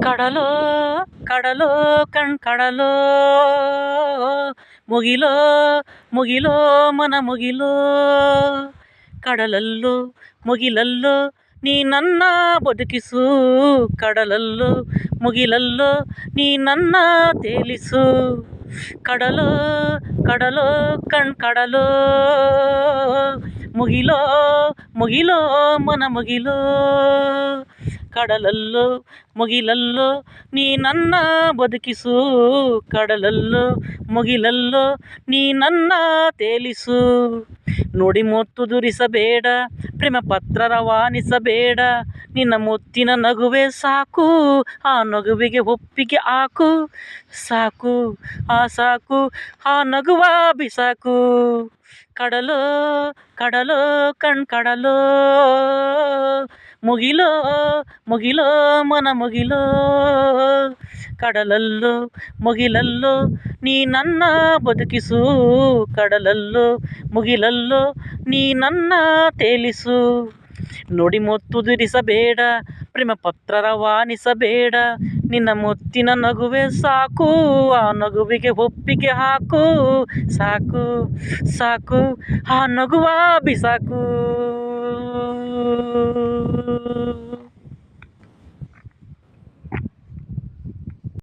ಕಡಲೋ ಕಡಲೋ ಕಡಲೋ ಮುಗಿಲೋ ಮುಗಿಲೋ ಮನ ಮುಗಿಲೋ ಕಡಲಲ್ಲೋ ಮುಗಿಲಲ್ಲೋ ನೀ ನನ್ನ ಬದುಕಿಸು ಕಡಲಲ್ಲೋ ಮುಗಿಲಲ್ಲೋ ನೀ ನನ್ನ ತೇಲಿಸು ಕಡಲೋ ಕಡಲೋ ಕಡಲೋ ಮುಗಿಲೋ ಮುಗಿಲೋ ಮನ ಮುಗಿಲೋ ಕಡಲಲ್ಲೋ ಮುಗಿಲಲ್ಲೋ ನೀ ನನ್ನ ಬದುಕಿಸು ಕಡಲಲ್ಲೋ ಮುಗಿಲಲ್ಲೋ ನೀ ನನ್ನ ತೇಲಿಸು ನುಡಿ ಮುತ್ತು ದುರಿಸಬೇಡ ಪ್ರೇಮ ಪತ್ರ ರವಾನಿಸಬೇಡ ನಿನ್ನ ಮುತ್ತಿನ ನಗುವೆ ಸಾಕು ಆ ನಗುವಿಗೆ ಒಪ್ಪಿಗೆ ಹಾಕು ಸಾಕು ಸಾಕು ಆ ನಗುವ ಬಿಸಾಕು ಕಡಲೋ ಕಡಲೋ ಕಡಲೋ ಮುಗಿಲೋ ಮುಗಿಲೋ ಮನ ಮುಗಿಲೋ ಕಡಲಲ್ಲೋ ಮುಗಿಲಲ್ಲೋ ನೀ ನನ್ನ ಬದುಕಿಸು ಕಡಲಲ್ಲೋ ಮುಗಿಲಲ್ಲೋ ನೀ ನನ್ನ ತೇಲಿಸು ನುಡಿ ಮುತ್ತು ದುರಿಸಬೇಡ ಪ್ರೇಮ ಪತ್ರ ರವಾನಿಸಬೇಡ ನಿನ್ನ ಮುತ್ತಿನ ನಗುವೆ ಸಾಕು ಆ ನಗುವಿಗೆ ಒಪ್ಪಿಗೆ ಹಾಕು ಸಾಕು ಸಾಕು ಆ ನಗುವ ಬಿಸಾಕು